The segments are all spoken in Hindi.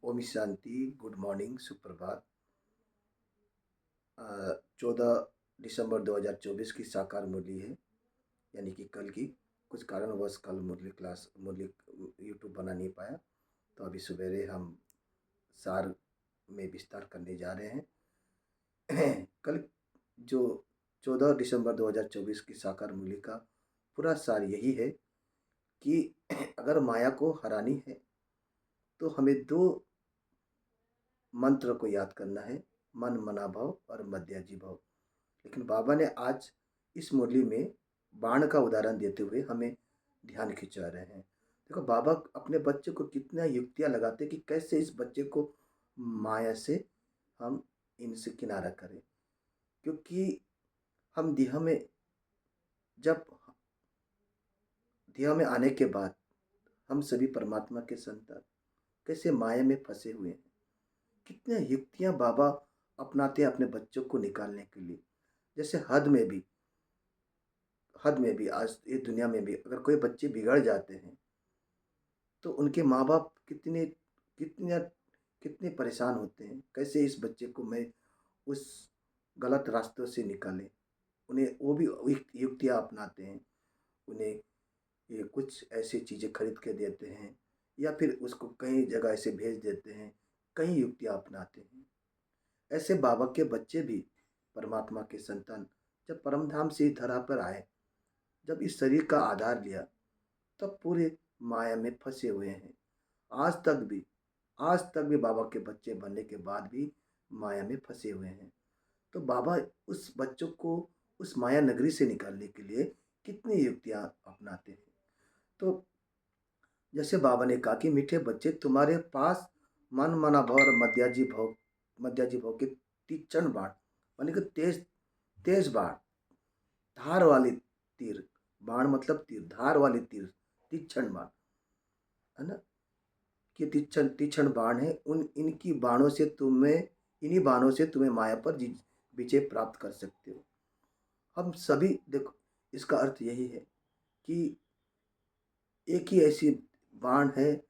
ओम शांति, गुड मॉर्निंग, सुप्रभात। 14 दिसंबर 2024 की साकार मुरली है, यानी कि कल की। कुछ कारणवश कल मुरली यूट्यूब बना नहीं पाया, तो अभी सवेरे हम सार में विस्तार करने जा रहे हैं। कल जो 14 दिसंबर 2024 की साकार मुरली का पूरा सार यही है कि अगर माया को हरानी है तो हमें दो मंत्र को याद करना है, मन मना भाव और मध्याजी भाव। लेकिन बाबा ने आज इस मुरली में बाण का उदाहरण देते हुए हमें ध्यान खिंचा रहे हैं। देखो, बाबा अपने बच्चे को कितना युक्तियां लगाते कि कैसे इस बच्चे को माया से हम इनसे किनारा करें। क्योंकि हम जब देह में आने के बाद हम सभी परमात्मा के संतान कैसे माया में फंसे हुए हैं। कितने युक्तियां बाबा अपनाते हैं अपने बच्चों को निकालने के लिए। जैसे हद में भी आज ये दुनिया में भी अगर कोई बच्चे बिगड़ जाते हैं तो उनके माँ बाप कितने कितने परेशान होते हैं, कैसे इस बच्चे को मैं उस गलत रास्तों से निकालें। उन्हें वो भी युक्तियाँ अपनाते हैं। उन्हें ये कुछ ऐसी चीज़ें खरीद के देते हैं या फिर उसको कई जगह ऐसे भेज देते हैं, कई युक्तियाँ अपनाते हैं। ऐसे बाबा के बच्चे भी परमात्मा के संतान जब परमधाम से इस धरा पर आए, जब इस शरीर का आधार लिया, तब पूरे माया में फंसे हुए हैं। आज तक भी आज तक भी बाबा के बच्चे बनने के बाद भी माया में फंसे हुए हैं। तो बाबा उस बच्चों को उस माया नगरी से निकालने के लिए कितनी युक्तियां अपनाते हैं। तो जैसे बाबा ने कहा कि मीठे बच्चे, तुम्हारे पास मन मना भाव और मध्याजी भाव के तीक्ष्ण बाण, माने कि तेज तेज बाण, धार वाली तीर। बाण मतलब तीर, धार वाली तीर, तीक्ष्ण बाण, है ना। कि तीक्ष्ण तीक्ष्ण बाण है, उन इनकी बाणों से तुम्हें इन्हीं बाणों से तुम्हें माया पर विजय प्राप्त कर सकते हो। हम सभी देखो, इसका अर्थ यही है कि एक ही ऐसी बाण है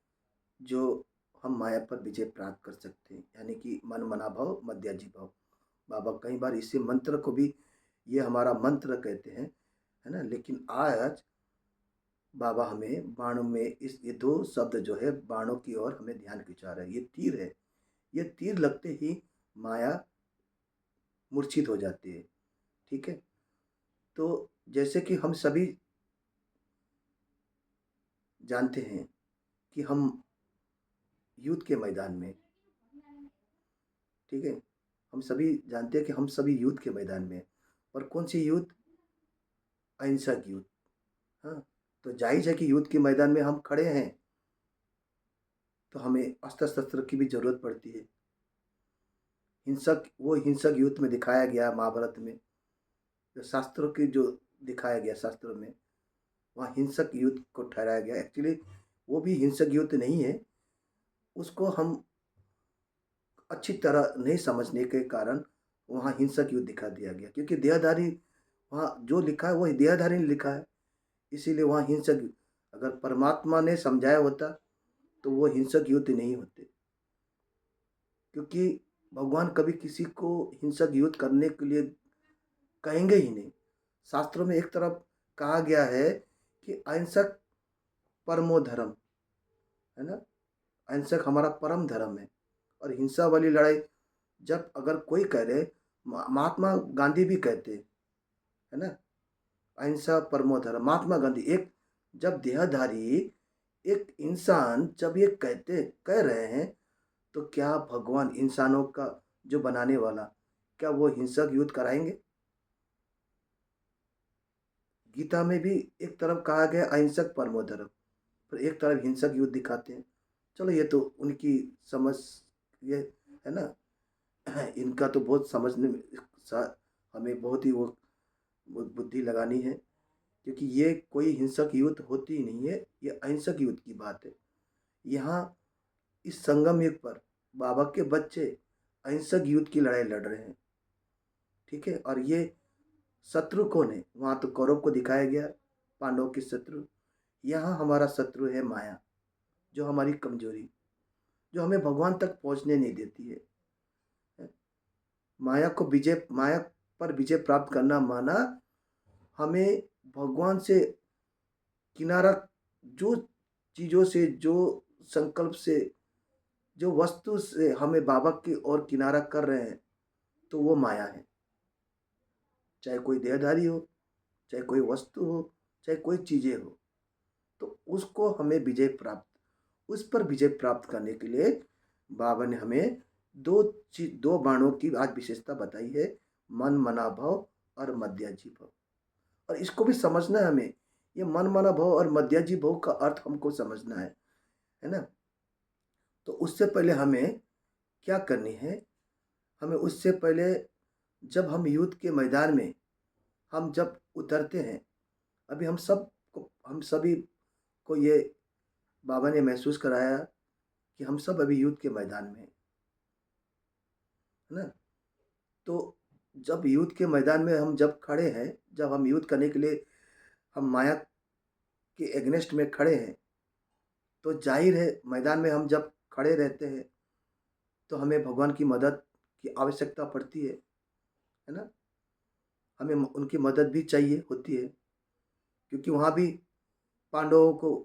जो हम माया पर विजय प्राप्त कर सकते हैं, यानी कि मन मना भाव मध्याजी भाव। बाबा कई बार इसी मंत्र को भी ये हमारा मंत्र कहते हैं, है ना। लेकिन आज बाबा हमें बाणों में इस ये दो शब्द जो है बाणों की ओर हमें ध्यान खिंचा रहा है। ये तीर है, ये तीर लगते ही माया मूर्छित हो जाती है। ठीक है। तो जैसे कि हम सभी जानते हैं कि हम युद्ध के मैदान में, ठीक है, हम सभी जानते हैं कि हम सभी युद्ध के मैदान में हैं। और कौन सी युद्ध? अहिंसक युद्ध। हाँ, तो जाहिर है कि युद्ध के मैदान में हम खड़े हैं तो हमें अस्त्र शस्त्र की भी जरूरत पड़ती है। हिंसक युद्ध में दिखाया गया महाभारत में, जो शास्त्रों की जो दिखाया गया शास्त्रों में, वहाँ हिंसक युद्ध को ठहराया गया। एक्चुअली वो भी हिंसक युद्ध नहीं है, उसको हम अच्छी तरह नहीं समझने के कारण वहाँ हिंसक युद्ध दिखा दिया गया। क्योंकि देहधारी, वहाँ जो लिखा है वो देहधारी ने लिखा है, इसीलिए वहाँ हिंसक युद्ध। अगर परमात्मा ने समझाया होता तो वो हिंसक युद्ध नहीं होते। क्योंकि भगवान कभी किसी को हिंसक युद्ध करने के लिए कहेंगे ही नहीं। शास्त्रों में एक तरफ कहा गया है कि अहिंसक परमो धर्म, है ना। अहिंसक हमारा परम धर्म है। और हिंसा वाली लड़ाई जब अगर कोई कह रहे, महात्मा गांधी भी कहते, है ना, अहिंसा परमो धर्म। महात्मा गांधी, एक जब देहधारी एक इंसान जब ये कह रहे हैं, तो क्या भगवान इंसानों का जो बनाने वाला, क्या वो हिंसक युद्ध कराएंगे? गीता में भी एक तरफ कहा गया अहिंसक परमो धर्म, पर एक तरफ हिंसक युद्ध दिखाते हैं। चलो, ये तो उनकी समझ, ये है ना। इनका तो बहुत समझने में हमें बहुत ही वो बुद्धि लगानी है। क्योंकि ये कोई हिंसक युद्ध होती ही नहीं है, ये अहिंसक युद्ध की बात है। यहाँ इस संगम युग पर बाबा के बच्चे अहिंसक युद्ध की लड़ाई लड़ रहे हैं। ठीक है। और ये शत्रु कौन है? वहाँ तो कौरव को दिखाया गया, पांडवों के शत्रु। यहाँ हमारा शत्रु है माया, जो हमारी कमजोरी, जो हमें भगवान तक पहुँचने नहीं देती है। माया पर विजय प्राप्त करना माना हमें भगवान से किनारा, जो चीज़ों से, जो संकल्प से, जो वस्तु से हमें बाबा की ओर किनारा कर रहे हैं, तो वो माया है। चाहे कोई देहधारी हो, चाहे कोई वस्तु हो, चाहे कोई चीज़ें हो, तो उसको हमें उस पर विजय प्राप्त करने के लिए बाबा ने हमें दो बाणों की आज विशेषता बताई है, मन मना भव और मध्याजी भव। और इसको भी समझना है हमें। ये मन मना भव और मध्याजी भव का अर्थ हमको समझना है ना। तो उससे पहले हमें क्या करनी है, हमें उससे पहले जब हम युद्ध के मैदान में हम जब उतरते हैं, अभी हम सभी को ये बाबा ने महसूस कराया कि हम सब अभी युद्ध के मैदान में हैं, है ना। तो जब युद्ध के मैदान में हम जब खड़े हैं, जब हम युद्ध करने के लिए हम माया के एग्नेस्ट में खड़े हैं, तो जाहिर है मैदान में हम जब खड़े रहते हैं तो हमें भगवान की मदद की आवश्यकता पड़ती है ना। हमें उनकी मदद भी चाहिए होती है, क्योंकि वहाँ भी पांडवों को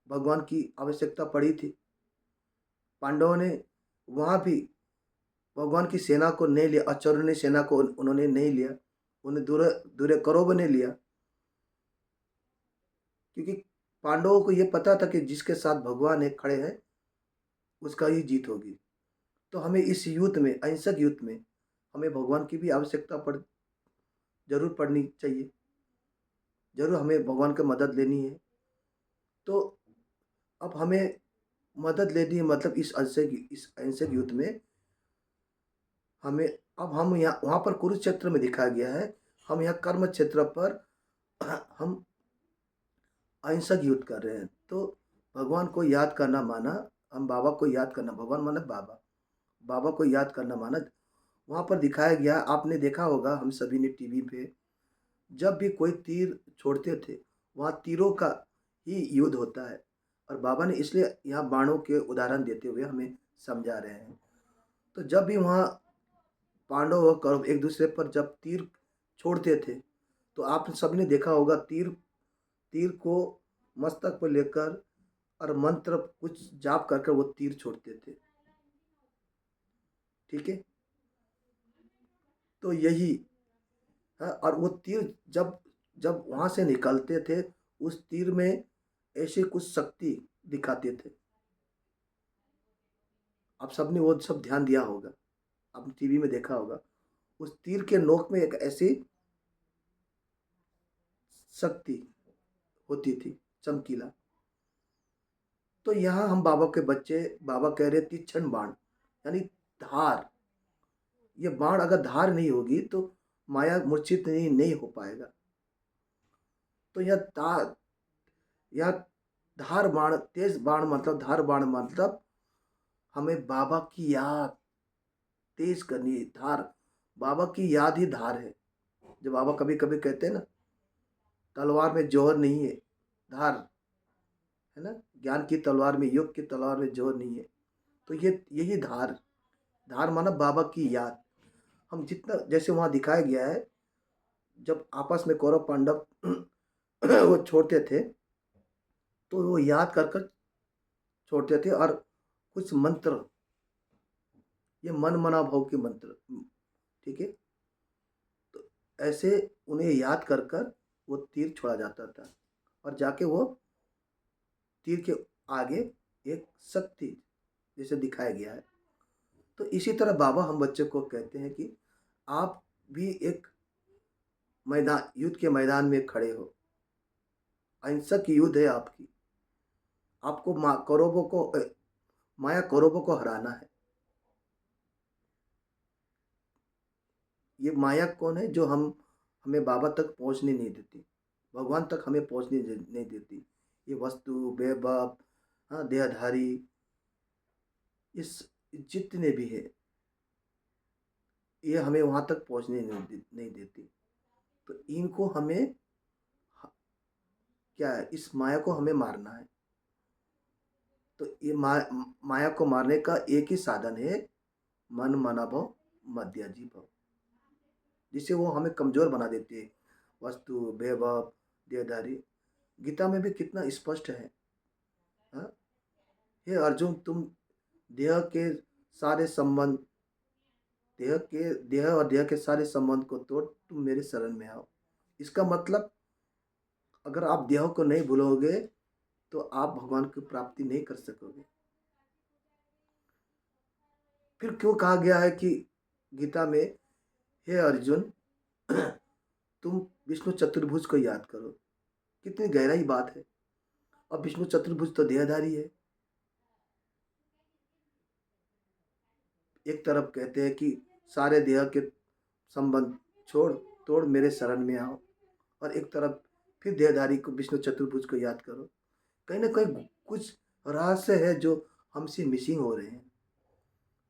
भगवान की आवश्यकता पड़ी थी। पांडवों ने वहाँ भी भगवान की सेना को नहीं लिया, अचौरनी सेना को उन्होंने नहीं लिया, उन्हें दूर दूर कौरवों ने लिया, क्योंकि पांडवों को ये पता था कि जिसके साथ भगवान है खड़े हैं उसका ही जीत होगी। तो हमें इस युद्ध में, अहिंसक युद्ध में, हमें भगवान की भी आवश्यकता जरूर पड़नी चाहिए, जरूर हमें भगवान की मदद लेनी है। तो अब हमें मदद लेनी है, मतलब इस अहिंसक युद्ध में हमें, अब हम यहाँ वहाँ पर कुरुक्षेत्र में दिखाया गया है, हम यहाँ कर्म क्षेत्र पर हम अहिंसक युद्ध कर रहे हैं। तो भगवान को याद करना माना, हम बाबा को याद करना, भगवान माना बाबा, बाबा को याद करना माना। वहाँ पर दिखाया गया, आपने देखा होगा, हम सभी ने टीवी पे जब भी कोई तीर छोड़ते थे, वहाँ तीरों का ही युद्ध होता है। और बाबा ने इसलिए यहाँ बाणों के उदाहरण देते हुए हमें समझा रहे हैं। तो जब भी वहाँ पांडव और कौरव एक दूसरे पर जब तीर छोड़ते थे, तो आप सबने देखा होगा, तीर तीर को मस्तक पर लेकर और मंत्र कुछ जाप कर कर वो तीर छोड़ते थे। ठीक है। तो यही है। और वो तीर जब जब वहाँ से निकलते थे, उस तीर में ऐसे कुछ शक्ति दिखाते थे। आप सबने वो सब ध्यान दिया होगा, आपने टीवी में देखा होगा, उस तीर के नोक में एक ऐसी शक्ति होती थी, चमकीला। तो यहाँ हम बाबा के बच्चे, बाबा कह रहे तीक्ष्ण बाण, यानी धार। ये बाण अगर धार नहीं होगी तो माया मूर्छित नहीं हो पाएगा। तो यह धार बाण, तेज बाण, मतलब धार बाण, मतलब हमें बाबा की याद तेज करनी है। धार, बाबा की याद ही धार है। जो बाबा कभी कभी कहते हैं ना, तलवार में जोहर नहीं है, धार है ना। ज्ञान की तलवार में, योग की तलवार में जोहर नहीं है। तो ये यही धार, धार माना बाबा की याद। हम जितना, जैसे वहाँ दिखाया गया है, जब आपस में कौरव पांडव वो छोड़ते थे, तो वो याद कर कर छोड़ते थे। और कुछ मंत्र, ये मन मना भाव के मंत्र, ठीक है। तो ऐसे उन्हें याद कर कर वो तीर छोड़ा जाता था, और जाके वो तीर के आगे एक शक्ति जैसे दिखाया गया है। तो इसी तरह बाबा हम बच्चे को कहते हैं कि आप भी एक मैदान, युद्ध के मैदान में खड़े हो, अहिंसक युद्ध है आपकी। आपको कौरवों को माया कौरवों को हराना है। ये माया कौन है? जो हमें बाबा तक पहुंचने नहीं देती, भगवान तक हमें पहुंचने नहीं देती। ये वस्तु, वैभव, हाँ, देहधारी, इस जितने भी है, ये हमें वहां तक पहुंचने नहीं देती। तो इनको हमें क्या है, इस माया को हमें मारना है। तो ये माया को मारने का एक ही साधन है, मन मना भव मध्याजी भव, जिससे वो हमें कमजोर बना देती है। वस्तु, वैभव, देहधारी। गीता में भी कितना स्पष्ट है। हाँ? हे अर्जुन, तुम देह के सारे संबंध, देह और देह के सारे संबंध को तोड़ तुम मेरे शरण में आओ। इसका मतलब, अगर आप देह को नहीं भूलोगे तो आप भगवान की प्राप्ति नहीं कर सकोगे। फिर क्यों कहा गया है कि गीता में, हे अर्जुन, तुम विष्णु चतुर्भुज को याद करो। कितनी गहराई बात है। अब विष्णु चतुर्भुज तो देहधारी है। एक तरफ कहते हैं कि सारे देह के संबंध छोड़ तोड़ मेरे शरण में आओ, और एक तरफ फिर देहधारी को विष्णु चतुर्भुज को याद करो। कहीं ना कहीं कुछ रहस्य है जो हमसे मिसिंग हो रहे हैं।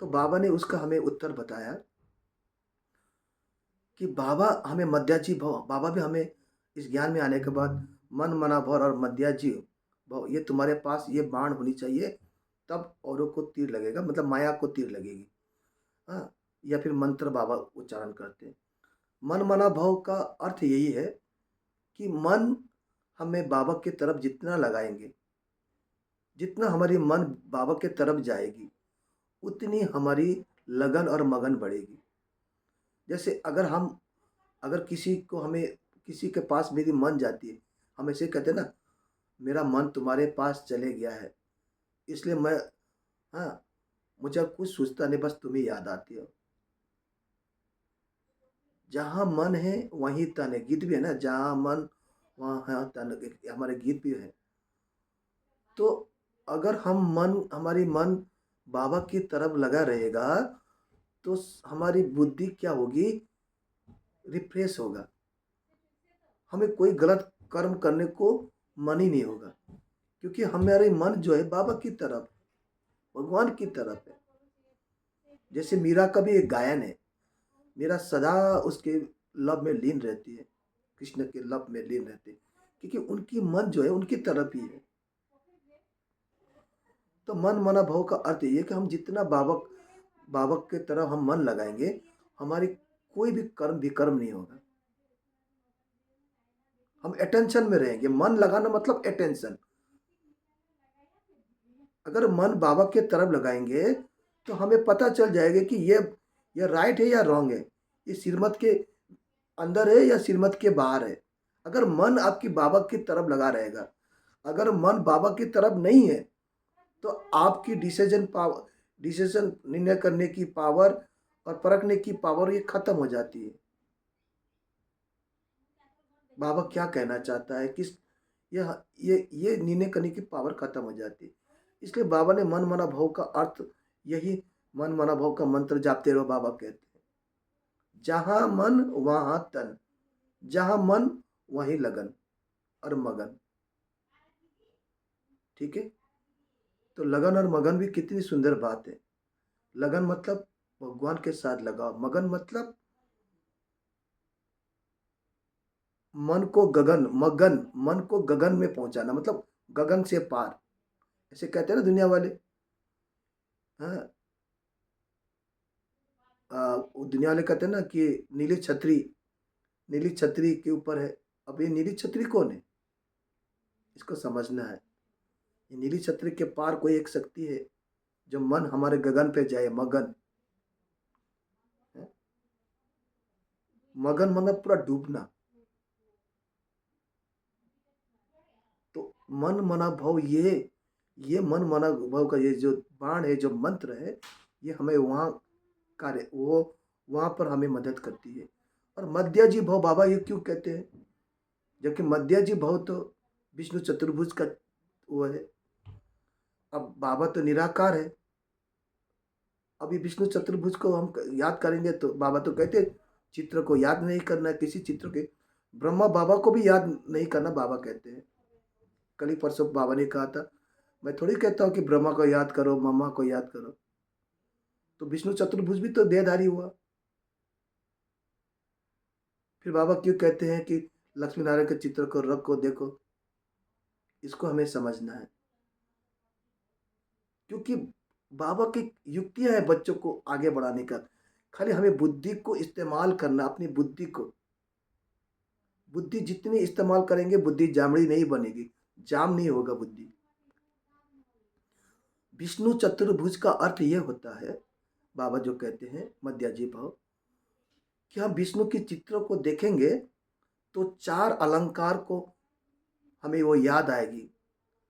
तो बाबा ने उसका हमें उत्तर बताया कि बाबा हमें मध्याजी भव, बाबा भी हमें इस ज्ञान में आने के बाद मन मना भव और मध्याजी भव, ये तुम्हारे पास ये बाण होनी चाहिए, तब औरों को तीर लगेगा, मतलब माया को तीर लगेगी। हाँ, या फिर मंत्र बाबा उच्चारण करते हैं। मन मना भव का अर्थ यही है कि मन हमें बाबा की तरफ जितना लगाएंगे, जितना हमारी मन बाबा के तरफ जाएगी, उतनी हमारी लगन और मगन बढ़ेगी। जैसे अगर किसी को हमें, किसी के पास मेरी मन जाती है, हम ऐसे कहते हैं ना, मेरा मन तुम्हारे पास चले गया है, इसलिए मैं, हाँ, मुझे अब कुछ सोचता नहीं, बस तुम्हें याद आती हो। जहाँ मन है वहीं तन है, गीत भी है ना, जहाँ मन वहाँ है तन, हमारे गीत भी है। तो अगर हमारी मन बाबा की तरफ लगा रहेगा, तो हमारी बुद्धि क्या होगी, रिफ्रेश होगा। हमें कोई गलत कर्म करने को मन ही नहीं होगा, क्योंकि हमारे मन जो है बाबा की तरफ, भगवान की तरफ है। जैसे मीरा का भी एक गायन है, मीरा सदा उसके लव में लीन रहती है, कृष्ण के लव में लीन रहती है, क्योंकि उनकी मन जो है उनकी तरफ ही है। तो मन मना भाव का अर्थ ये है कि हम जितना बाबा बाबा के तरफ हम मन लगाएंगे, हमारी कोई भी कर्म विकर्म नहीं होगा। हम अटेंशन में रहेंगे। मन लगाना मतलब अटेंशन। अगर मन बाबा के तरफ लगाएंगे तो हमें पता चल जाएगा कि ये राइट है या रॉन्ग है, ये श्रीमत के अंदर है या श्रीमत के बाहर है। अगर मन आपकी बाबा की तरफ लगा रहेगा, अगर मन बाबा की तरफ नहीं है, तो आपकी डिसीजन निर्णय करने की पावर और परखने की पावर ये खत्म हो जाती है। बाबा क्या कहना चाहता है, किस, ये निर्णय करने की पावर खत्म हो जाती है। इसलिए बाबा ने मन मना भाव का अर्थ यही, मन मना भाव का मंत्र जापते रहो, बाबा कहते हैं। जहां मन वहां तन, जहां मन वहीं लगन और मगन। ठीक है। तो लगन और मगन भी कितनी सुंदर बात है। लगन मतलब भगवान के साथ लगाओ, मगन मतलब मन को गगन में पहुंचाना, मतलब गगन से पार, ऐसे कहते हैं ना दुनिया वाले। हाँ, वो दुनिया वाले कहते हैं ना कि नीली छतरी के ऊपर है। अब ये नीली छतरी कौन है, इसको समझना है। ये नीली छतरी के पार कोई एक शक्ति है, जो मन हमारे गगन पे जाए, मगन है? मगन मतलब पूरा डूबना। तो मन मना भाव, ये मन मना भाव का ये जो बाण है, जो मंत्र है, ये हमें वहाँ कार्य, वो वहाँ पर हमें मदद करती है। और मध्याजी भाव बाबा ये क्यों कहते हैं, जबकि मध्याजी भाव तो विष्णु चतुर्भुज का वो है। अब बाबा तो निराकार है। अभी विष्णु चतुर्भुज को हम याद करेंगे तो बाबा तो कहते हैं, चित्र को याद नहीं करना है, किसी चित्र के, ब्रह्मा बाबा को भी याद नहीं करना, बाबा कहते हैं। कल ही परसों बाबा ने कहा था, मैं थोड़ी कहता हूँ कि ब्रह्मा को याद करो, मम्मा को याद करो। तो विष्णु चतुर्भुज भी तो देहधारी हुआ। फिर बाबा क्यों कहते हैं कि लक्ष्मी नारायण के चित्र को रखो, देखो, इसको हमें समझना है। क्योंकि बाबा की युक्तियाँ हैं बच्चों को आगे बढ़ाने का। खाली हमें बुद्धि को इस्तेमाल करना, अपनी बुद्धि को। बुद्धि जितनी इस्तेमाल करेंगे बुद्धि जामड़ी नहीं बनेगी, जाम नहीं होगा बुद्धि। विष्णु चतुर्भुज का अर्थ ये होता है, बाबा जो कहते हैं मध्याजी भाव, कि हम विष्णु के चित्रों को देखेंगे तो चार अलंकार को हमें वो याद आएगी।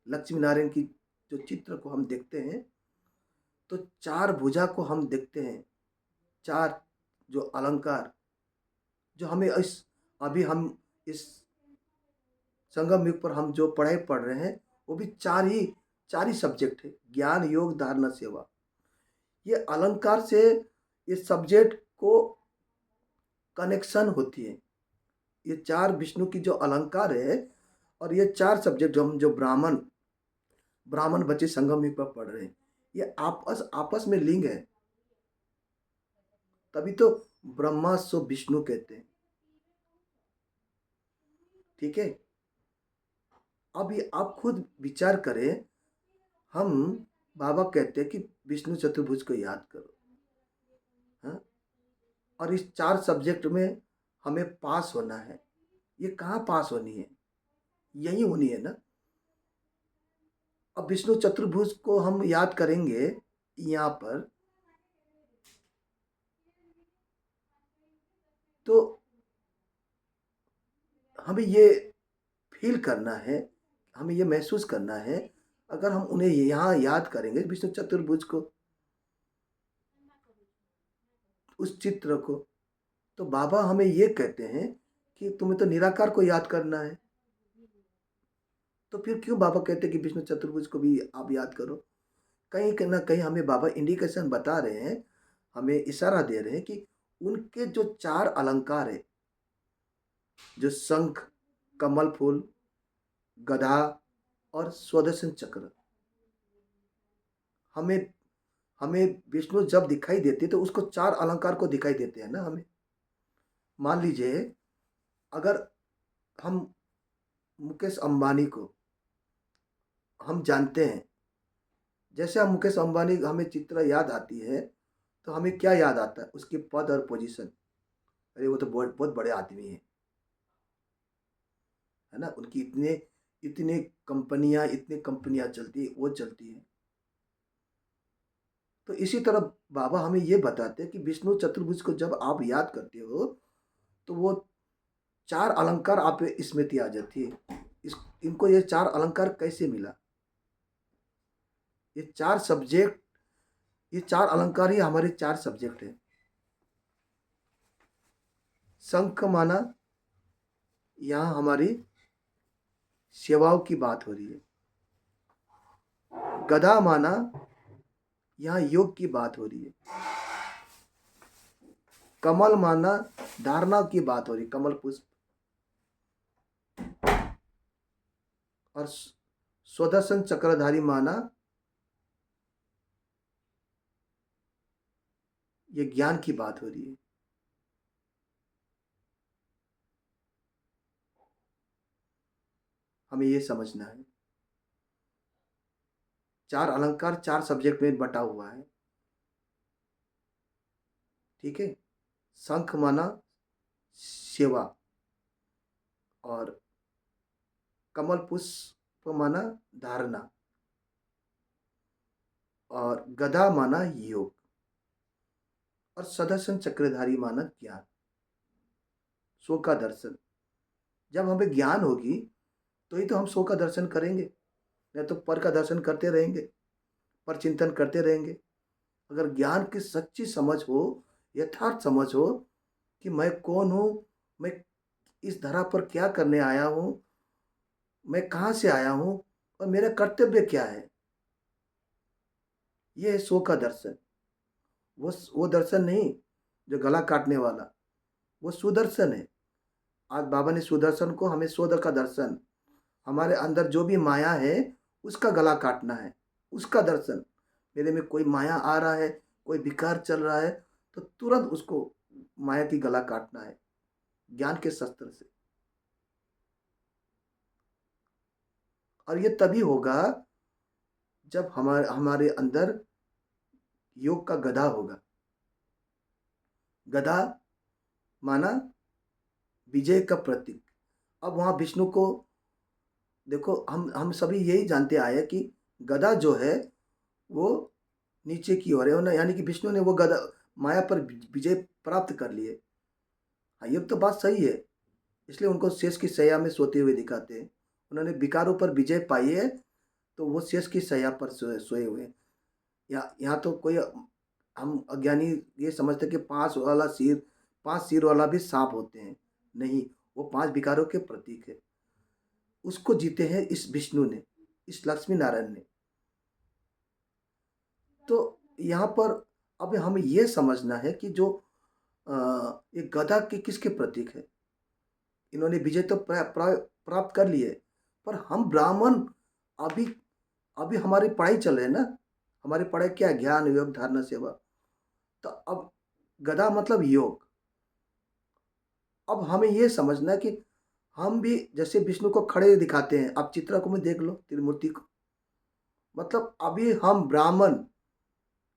लक्ष्मी नारायण की जो चित्र को हम देखते हैं तो चार भुजा को हम देखते हैं, चार जो अलंकार जो हमें इस अभी हम इस संगम युग पर हम जो पढ़ाई पढ़ रहे हैं वो भी चार ही सब्जेक्ट है, ज्ञान योग धारणा सेवा। ये अलंकार से ये सब्जेक्ट को कनेक्शन होती है। ये चार विष्णु की जो अलंकार है और ये चार सब्जेक्ट जो हम जो ब्राह्मण ब्राह्मण बच्चे संगम युग पर पढ़ रहे हैं, ये आपस आपस में लिंग है। तभी तो ब्रह्मा सो विष्णु कहते हैं। ठीक है, अब ये आप खुद विचार करें। हम बाबा कहते हैं कि विष्णु चतुर्भुज को याद करो, हाँ? और इस चार सब्जेक्ट में हमें पास होना है। ये कहाँ पास होनी है, यही होनी है ना। अब विष्णु चतुर्भुज को हम याद करेंगे यहाँ पर, तो हमें ये फील करना है, हमें ये महसूस करना है, अगर हम उन्हें यहाँ याद करेंगे विष्णु चतुर्भुज को, उस चित्र को, तो बाबा हमें ये कहते हैं कि तुम्हें तो निराकार को याद करना है। तो फिर क्यों बाबा कहते हैं कि विष्णु चतुर्भुज को भी आप याद करो? कहीं ना कहीं हमें बाबा इंडिकेशन बता रहे हैं, हमें इशारा दे रहे हैं कि उनके जो चार अलंकार है, जो शंख, कमल फूल, गधा और स्वदर्शन चक्र, हमें हमें विष्णु जब दिखाई देते तो उसको चार अलंकार को दिखाई देते हैं ना हमें। मान लीजिए अगर हम मुकेश अंबानी को हम जानते हैं, जैसे हम मुकेश अंबानी हमें चित्र याद आती है तो हमें क्या याद आता है? उसके पद और पोजीशन। अरे वो तो बहुत बहुत बड़े आदमी हैं, है ना। उनकी इतने इतने इतनी कंपनियां चलती है, वो चलती है। तो इसी तरह बाबा हमें ये बताते हैं कि विष्णु चतुर्भुज को जब आप याद करते हो तो वो चार अलंकार आप पे स्मृति आ जाती है। इनको ये चार अलंकार कैसे मिला? ये चार सब्जेक्ट, ये चार अलंकार ही हमारे चार सब्जेक्ट हैं। शंख माना, यहाँ हमारी सेवाओं की बात हो रही है। गधा माना, यहाँ योग की बात हो रही है। कमल माना, धारणा की बात हो रही है, कमल पुष्प। और स्वदर्शन चक्रधारी माना, ये ज्ञान की बात हो रही है। हमें ये समझना है, चार अलंकार चार सब्जेक्ट में बटा हुआ है। ठीक है, शंख माना सेवा, और कमल पुष्प माना धारणा, और गधा माना योग, और सदर्शन चक्रधारी माना ज्ञान, सो का दर्शन। जब हमें ज्ञान होगी तो ही तो हम सो का दर्शन करेंगे, नहीं तो पर का दर्शन करते रहेंगे, पर चिंतन करते रहेंगे। अगर ज्ञान की सच्ची समझ हो, यथार्थ समझ हो कि मैं कौन हूँ, मैं इस धरा पर क्या करने आया हूँ, मैं कहाँ से आया हूँ और मेरा कर्तव्य क्या है, ये है सो का दर्शन। वो दर्शन नहीं जो गला काटने वाला, वो सुदर्शन है। आज बाबा ने सुदर्शन को हमें सोद का दर्शन, हमारे अंदर जो भी माया है उसका गला काटना है, उसका दर्शन। मेरे में कोई माया आ रहा है, कोई विकार चल रहा है, तो तुरंत उसको माया की गला काटना है ज्ञान के शस्त्र से। और ये तभी होगा जब हमारे हमारे अंदर योग का गधा होगा। गधा माना विजय का प्रतीक। अब वहाँ विष्णु को देखो, हम सभी यही जानते आए हैं कि गधा जो है वो नीचे की ओर है ना, यानी कि विष्णु ने वो गधा माया पर विजय प्राप्त कर लिए। हाँ, ये तो बात सही है। इसलिए उनको शेष की शैया में सोते हुए दिखाते हैं। उन्होंने विकारों पर विजय पाई है, तो वो शेष की शैया पर सोए हुए हैं। यहाँ तो कोई हम अज्ञानी ये समझते हैं कि 5 सिर वाला भी सांप होते हैं। नहीं, वो 5 विकारों के प्रतीक है। उसको जीते हैं इस विष्णु ने, इस लक्ष्मी नारायण ने। तो यहाँ पर अब हमें ये समझना है कि जो ये गधा के किसके प्रतीक है। इन्होंने विजय तो प्राप्त कर लिए, पर हम ब्राह्मण अभी अभी हमारी पढ़ाई चल रही है ना। हमारी पढ़ाई क्या है? ज्ञान योग धारणा सेवा। तो अब गधा मतलब योग। अब हमें ये समझना है कि हम भी जैसे विष्णु को खड़े दिखाते हैं। आप चित्रा को में देख लो, त्रिमूर्ति को। मतलब अभी हम ब्राह्मण,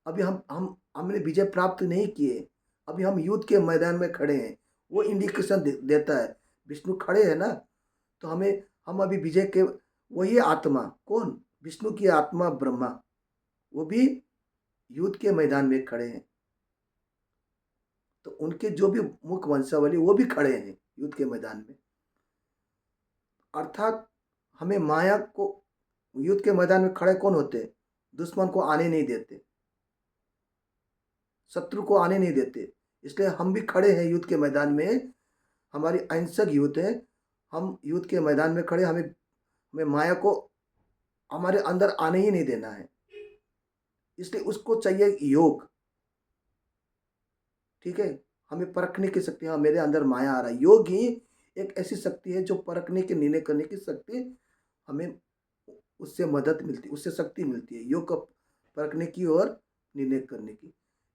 अभी हम हमने विजय प्राप्त नहीं किए। अभी हम युद्ध के मैदान में खड़े हैं। वो इंडिकेशन देता है। विष्णु खड़े हैं ना, तो हम अभी विजय के, वही आत्मा कौन? विष्णु की आत्मा ब्रह्मा, वो भी युद्ध के मैदान में खड़े हैं। तो उनके जो भी मुख वंशावली वो भी खड़े हैं युद्ध के मैदान में। अर्थात हमें माया को, युद्ध के मैदान में खड़े कौन होते हैं? दुश्मन को आने नहीं देते, शत्रु को आने नहीं देते। इसलिए हम भी खड़े हैं युद्ध के मैदान में। हमारी अहिंसक युद्ध है। हम युद्ध के मैदान में खड़े, हमें हमें माया को हमारे अंदर आने ही नहीं देना है। इसलिए उसको चाहिए योग। ठीक है, हमें परखने की शक्ति, हाँ मेरे अंदर माया आ रहा है। योग ही एक ऐसी शक्ति है जो परखने के, निर्णय करने की शक्ति हमें, उससे मदद मिलती, उससे शक्ति मिलती है योग को परखने की और निर्णय करने की।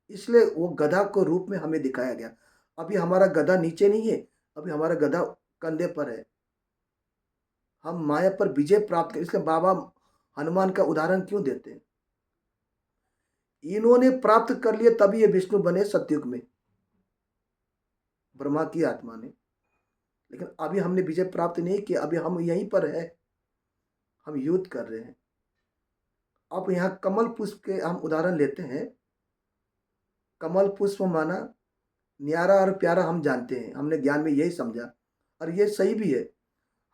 इसलिए वो गधा को रूप में हमें दिखाया गया। अभी हमारा गधा नीचे नहीं है, अभी हमारा गधा कंधे पर है। हम माया पर विजय प्राप्त कर, इसलिए बाबा हनुमान का उदाहरण क्यों देते हैं? इन्होंने प्राप्त कर लिए तभी ये विष्णु बने सतयुग में, ब्रह्मा की आत्मा ने। लेकिन अभी हमने विजय प्राप्त नहीं किया, अभी हम यहीं पर है, हम युद्ध कर रहे हैं। अब यहाँ कमल पुष्प के हम उदाहरण लेते हैं। कमल पुष्प माना न्यारा और प्यारा, हम जानते हैं, हमने ज्ञान में यही समझा, और ये सही भी है।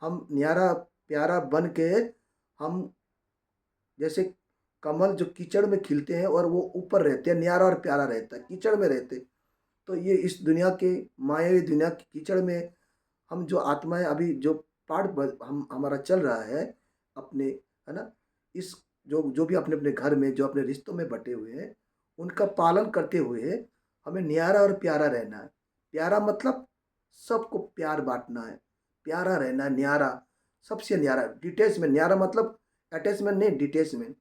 हम न्यारा प्यारा बन के, हम जैसे कमल जो कीचड़ में खिलते हैं और वो ऊपर रहते हैं, न्यारा और प्यारा रहता है, कीचड़ में रहते। तो ये इस दुनिया के, मायावी दुनिया की कीचड़ में हम जो आत्माएं, अभी जो हम हमारा चल रहा है अपने, है ना, इस जो जो भी अपने अपने घर में, जो अपने रिश्तों में बटे हुए हैं, उनका पालन करते हुए हमें न्यारा और प्यारा रहना है। प्यारा मतलब सबको प्यार बांटना है, प्यारा रहना है, न्यारा, सबसे न्यारा, डिटेचमेंट। न्यारा मतलब अटैचमेंट नहीं, डिटेचमेंट।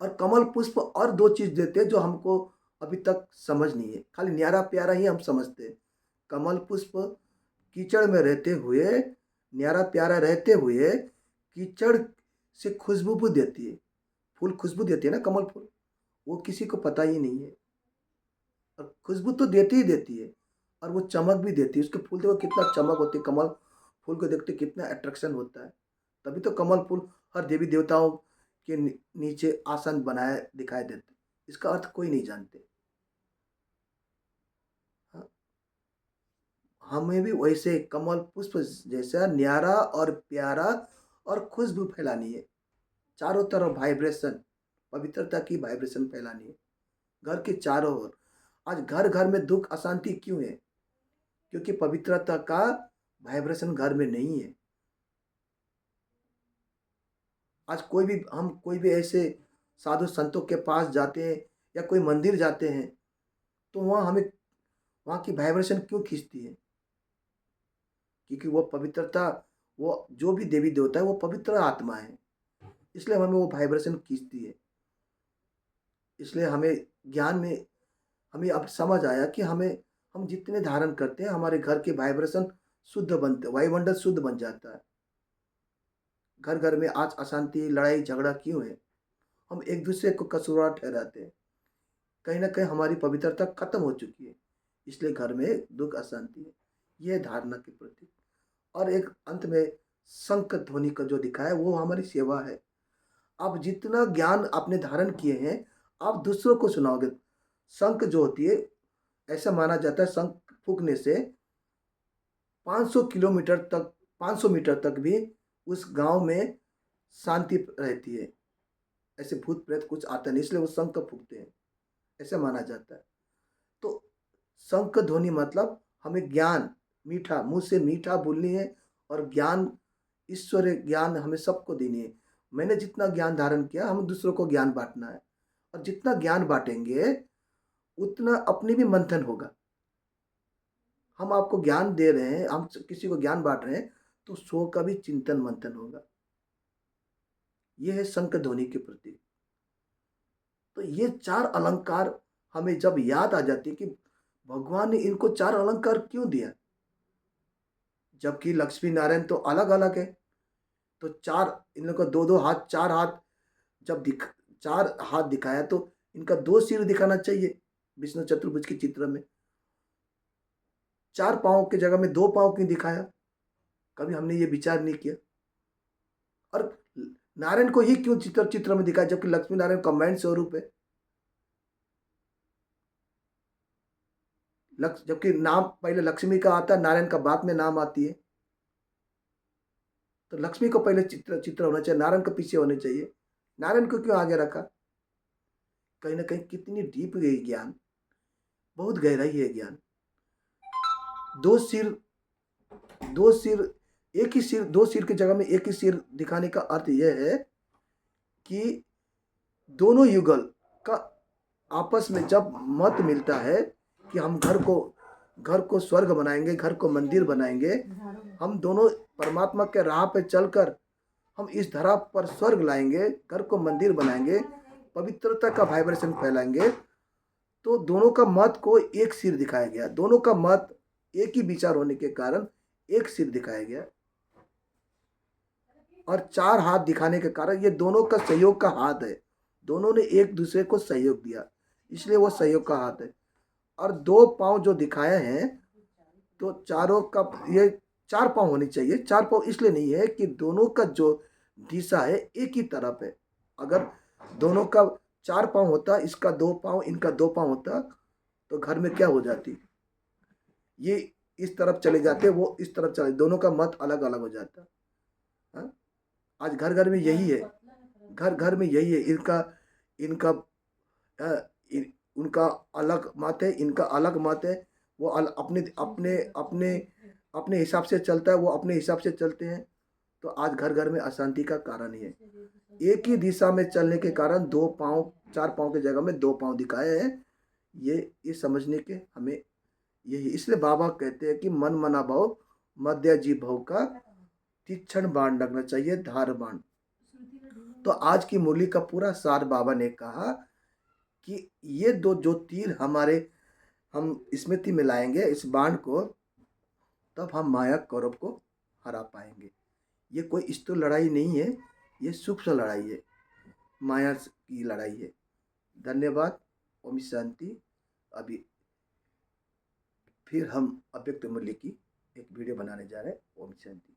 और कमल पुष्प और 2 चीज़ देते हैं जो हमको अभी तक समझ नहीं है। खाली न्यारा प्यारा ही हम समझते हैं। कमल पुष्प कीचड़ में रहते हुए, न्यारा प्यारा रहते हुए, कीचड़ से खुशबू भी देती है। फूल खुशबू देती है ना, कमल फूल, वो किसी को पता ही नहीं है। और खुशबू तो देती ही देती है, और वो चमक भी देती है। उसके फूल देखो कितना चमक होती है, कमल फूल को देखते कितना अट्रैक्शन होता है। तभी तो कमल फूल हर देवी देवताओं के नीचे आसन बनाए दिखाई देते। इसका अर्थ कोई नहीं जानते। हाँ, हमें भी वैसे कमल पुष्प जैसा न्यारा और प्यारा और खुशबू फैलानी है। चारों तरफ वाइब्रेशन, पवित्रता की वाइब्रेशन फैलानी है, घर के चारों ओर। आज घर घर में दुख अशांति क्यों है? क्योंकि पवित्रता का वाइब्रेशन घर में नहीं है। आज कोई भी ऐसे साधु संतों के पास जाते हैं या कोई मंदिर जाते हैं, तो वहाँ की वाइब्रेशन क्यों खींचती है? क्योंकि वो पवित्रता, वो जो भी देवी देवता है वो पवित्र आत्मा है, इसलिए हमें वो वाइब्रेशन खींचती है। इसलिए हमें ज्ञान में हमें अब समझ आया कि हम जितने धारण करते हैं, हमारे घर के वाइब्रेशन शुद्ध बनते, वायुमंडल शुद्ध बन जाता है। घर घर में आज अशांति, लड़ाई झगड़ा क्यों है? हम एक दूसरे को कसूरवार ठहराते हैं। कहीं ना कहीं हमारी पवित्रता खत्म हो चुकी है, इसलिए घर में दुख अशांति है। यह धारणा के प्रति। और एक अंत में शंख ध्वनि का जो दिखा है वो हमारी सेवा है। आप जितना ज्ञान आपने धारण किए हैं, आप दूसरों को सुनाओगे। शंख जो होती है, ऐसा माना जाता है शंख फूकने से 500 किलोमीटर तक, 500 मीटर तक भी उस गांव में शांति रहती है। ऐसे भूत प्रेत कुछ आता नहीं, इसलिए वो शंख फूकते हैं, ऐसा माना जाता है। तो शंख ध्वनि मतलब हमें ज्ञान, मीठा, मुंह से मीठा बोलनी है, और ज्ञान, ईश्वरीय ज्ञान हमें सबको देनी है। मैंने जितना ज्ञान धारण किया, हम दूसरों को ज्ञान बांटना है। और जितना ज्ञान बांटेंगे उतना अपनी भी मंथन होगा। हम आपको ज्ञान दे रहे हैं, हम किसी को ज्ञान बांट रहे हैं, तो सो का भी चिंतन मंथन होगा। यह है शंख ध्वनि के प्रति। तो ये चार अलंकार हमें जब याद आ जाती है कि भगवान ने इनको चार अलंकार क्यों दिया, जबकि लक्ष्मी नारायण तो अलग अलग है। तो चार, इन लोगों को दो दो हाथ, चार हाथ, जब चार हाथ दिखाया तो इनका दो सिर दिखाना चाहिए विष्णु चतुर्भुज के चित्र में। चार पांव की जगह में दो पांव क्यों दिखाया? कभी हमने ये विचार नहीं किया। और नारायण को ही क्यों चित्र चित्र में दिखाया, जबकि लक्ष्मी नारायण कंबाइंड स्वरूप है। जबकि नाम पहले लक्ष्मी का आता है, नारायण का बाद में नाम आती है। तो लक्ष्मी को पहले चित्र चित्र होना चाहिए, नारायण को पीछे होने चाहिए। नारायण को क्यों आगे रखा? कहीं ना कहीं कितनी डीप गई ज्ञान, बहुत गहराई है ज्ञान। दो सिर, दो सिर, एक ही सिर, दो सिर की जगह में एक ही सिर दिखाने का अर्थ यह है कि दोनों युगल का आपस में जब मत मिलता है कि हम घर को स्वर्ग बनाएंगे, घर को मंदिर बनाएंगे, हम दोनों परमात्मा के राह पे चलकर हम इस धरा पर स्वर्ग लाएंगे, घर को मंदिर बनाएंगे, पवित्रता का वाइब्रेशन फैलाएंगे, तो दोनों का मत को एक सिर दिखाया गया। दोनों का मत एक ही विचार होने के कारण एक सिर दिखाया गया। और चार हाथ दिखाने के कारण ये दोनों का सहयोग का हाथ है। दोनों ने एक दूसरे को सहयोग दिया, इसलिए वो सहयोग का हाथ है। और दो पांव जो दिखाए हैं, तो चारों का, ये चार पांव होनी चाहिए। चार पांव इसलिए नहीं है कि दोनों का जो दिशा है एक ही तरफ है। अगर दोनों का चार पांव होता, इसका दो पांव, इनका दो पांव होता, तो घर में क्या हो जाती? ये इस तरफ चले जाते, वो इस तरफ चले, दोनों का मत अलग अलग हो जाता। हाँ? आज घर घर में यही है, घर घर में यही है। इनका इनका उनका अलग मत है, इनका अलग मत है। वो अपने अपने अपने अपने हिसाब से चलता है, वो अपने हिसाब से चलते हैं। तो आज घर घर में अशांति का कारण ही है। एक ही दिशा में चलने के कारण दो पांव, चार पांव की जगह में दो पांव दिखाए हैं। ये समझने के हमें यही, इसलिए बाबा कहते हैं कि मन मना भाव मध्य जी भव का तीक्ष्ण बाण लगना चाहिए, धार बाण। तो आज की मुरली का पूरा सार बाबा ने कहा कि ये दो जो तीर हमारे, हम स्मृति में लाएंगे इस बाण को, तब हम माया कौरव को हरा पाएंगे। ये कोई स्थूल लड़ाई नहीं है, ये सूक्ष्म लड़ाई है, माया की लड़ाई है। धन्यवाद। ओम शांति। अभी फिर हम अव्यक्त मूल्य की एक वीडियो बनाने जा रहे हैं। ओम शांति।